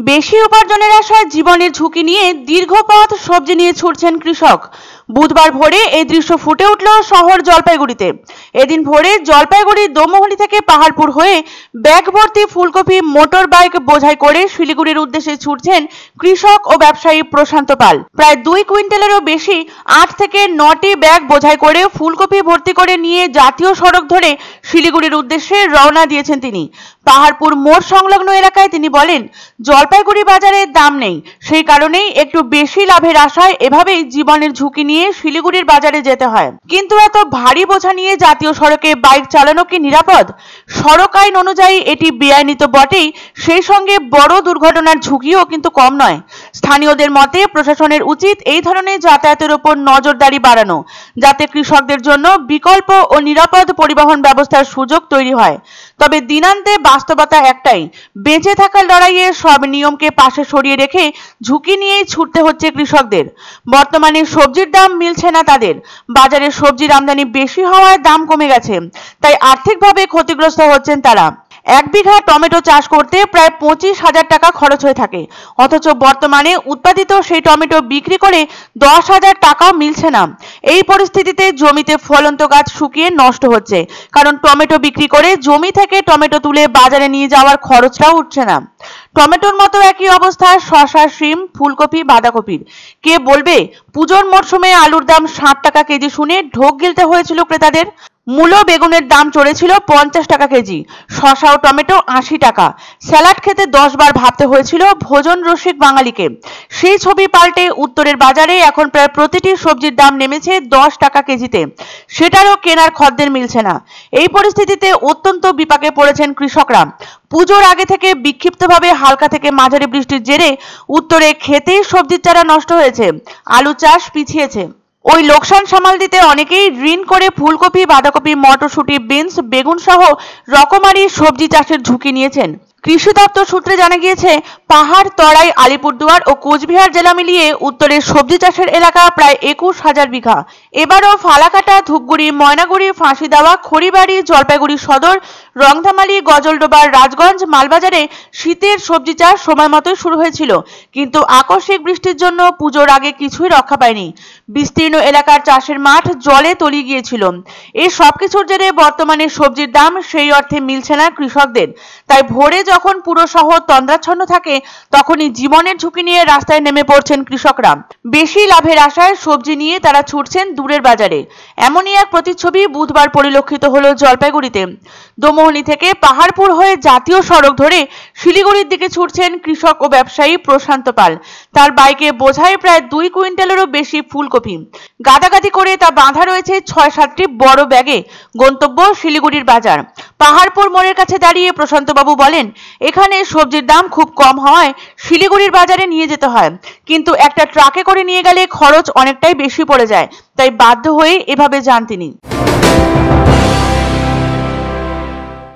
বেশি উপার্জনের আশায় জীবনের ঝুঁকি নিয়ে দীর্ঘ পথ সবজি নিয়ে ছুটছেন কৃষক। বুধবার ভোরে এই দৃশ্য ফুটে উঠল শহর জলপাইগুড়িতে। এদিন ভোরে জলপাইগুড়ি দোমোহনী থেকে পাহাড়পুর হয়ে ব্যাগ ভর্তি ফুলকপি মোটর বাইক বোঝাই করে শিলিগুড়ির উদ্দেশ্যে ছুটছেন কৃষক ও ব্যবসায়ী প্রশান্ত পাল। প্রায় 2 কুইন্টালেরও বেশি 8 থেকে 9টি ব্যাগ বোঝাই করে ফুলকপি ভর্তি করে নিয়ে জাতীয় সড়ক ধরে শিলিগুড়ির উদ্দেশ্যে রওনা দিয়েছেন তিনি। পাহাড়পুর মোড় সংলগ্ন এলাকায় তিনি বলেন, জলপাইগুড়ি বাজারে দাম নেই, সেই কারণেই একটু বেশি লাভের আশায় এভাবেই জীবনের ঝুঁকি নিয়ে শিলিগুড়ির বাজারে যেতে হয়। কিন্তু এত ভারী বোঝা নিয়ে জাতীয় সড়কে বাইক চালানো কি নিরাপদ? সড়ক আইন অনুযায়ী এটি বেআইনি তো বটেই, সেই সঙ্গে বড় দুর্ঘটনার ঝুঁকিও কিন্তু কম নয়। স্থানীয়দের মতে প্রশাসনের উচিত এই ধরনের যাতায়াতের উপর নজরদারি বাড়ানো, যাতে কৃষকদের জন্য বিকল্প ও নিরাপদ পরিবহন ব্যবস্থার সুযোগ তৈরি হয়। তবে দিনান্তে বাস্তবতা একটাই, বেঁচে থাকার লড়াইয়ে সব নিয়মকে পাশে সরিয়ে রেখে ঝুঁকি নিয়েই ছুটতে হচ্ছে কৃষকদের। বর্তমানে সবজির দাম মিলছে না তাদের, বাজারে সবজির আমদানি বেশি হওয়ায় দাম কমে গেছে, তাই আর্থিকভাবে ক্ষতিগ্রস্ত হচ্ছেন তারা। 1 বিঘা টমেটো চাষ করতে প্রায় 25,000 টাকা খরচ হয়ে থাকে, অথচ বর্তমানে উৎপাদিত সেই টমেটো বিক্রি করে 10,000 টাকাও মিলছে না। এই পরিস্থিতিতে জমিতে ফলন্ত গাছ শুকিয়ে নষ্ট হচ্ছে, কারণ টমেটো বিক্রি করে জমি থেকে টমেটো তুলে বাজারে নিয়ে যাওয়ার খরচটাও উঠছে না। টমেটোর মতো একই অবস্থা শসা, শিম, ফুলকপি, বাঁধাকপির। কে বলবে পুজোর মরশুমে আলুর দাম 60 টাকা কেজি শুনে ঢোক গিলতে হয়েছিল ক্রেতাদের। মূলো বেগুনের দাম চড়েছিল 50 টাকা কেজি, শসা ও টমেটো 80 টাকা। স্যালাড খেতে 10 বার ভাবতে হয়েছিল ভোজন রসিক বাঙালিকে। সেই ছবি পাল্টে উত্তরের বাজারে এখন প্রায় প্রতিটি সবজির দাম নেমেছে 10 টাকা কেজিতে, সেটারও কেনার খদ্দের মিলছে না। এই পরিস্থিতিতে অত্যন্ত বিপাকে পড়েছেন কৃষকরা। পুজোর আগে থেকে বিক্ষিপ্তভাবে হালকা থেকে মাঝারি বৃষ্টির জেরে উত্তরে খেতেই সবজির চারা নষ্ট হয়েছে, আলু চাষ পিছিয়েছে। ওই লোকসান সামাল দিতে অনেকেই ঋণ করে ফুলকপি, বাঁধাকপি, মটরশুঁটি, বিনস, বেগুন সহ রকমারি সবজি চাষের ঝুঁকি নিয়েছেন। কৃষি দপ্তর সূত্রে জানা গিয়েছে, পাহাড়, তরাই, আলিপুরদুয়ার ও কোচবিহার জেলা মিলিয়ে উত্তরের সবজি চাষের এলাকা প্রায় 21,000 বিঘা। এবারও ফালাকাটা, ধূপগুড়ি, ময়নাগুড়ি, ফাঁসিদেওয়া, খড়িবাড়ি, জলপাইগুড়ি সদর, রংধামালি, গজলডোবা, রাজগঞ্জ, মালবাজারে শীতের সবজি চাষ সময় মতোই শুরু হয়েছিল, কিন্তু আকস্মিক বৃষ্টির জন্য পুজোর আগে কিছুই রক্ষা পায়নি। বিস্তীর্ণ এলাকার চাষের মাঠ জলে তলিয়ে গিয়েছিল। এই সবকিছুর জেরে বর্তমানে সবজির দাম সেই অর্থে মিলছে না কৃষকদের। তাই ভোরে যখন পুরো শহর তন্দ্রাচ্ছন্ন থাকে, তখনই জীবনের ঝুঁকি নিয়ে রাস্তায় নেমে পড়ছেন কৃষকরা। বেশি লাভের আশায় সবজি নিয়ে তারা ছুটছেন দূরের বাজারে। এমনই এক প্রতিচ্ছবি বুধবার পরিলক্ষিত হলো জলপাইগুড়িতে। দোমোহনী থেকে পাহাড়পুর হয়ে জাতীয় সড়ক ধরে শিলিগুড়ির দিকে ছুটছেন কৃষক ও ব্যবসায়ী প্রশান্ত পাল। তার বাইকে বোঝাই প্রায় 2 কুইন্টালেরও বেশি ফুলকপি, গাদাগাদি করে তা বাঁধা রয়েছে 6-7টি বড় ব্যাগে। গন্তব্য শিলিগুড়ির বাজার। পাহাড়পুর মোড়ের কাছে দাঁড়িয়ে প্রশান্তবাবু বলেন, এখানে সবজির দাম খুব কম হওয়ায় শিলিগুড়ির বাজারে নিয়ে যেতে হয়, কিন্তু একটা ট্রাকে করে নিয়ে গেলে খরচ অনেকটাই বেশি পড়ে যায়, তাই বাধ্য হয়ে এভাবে যান তিনি।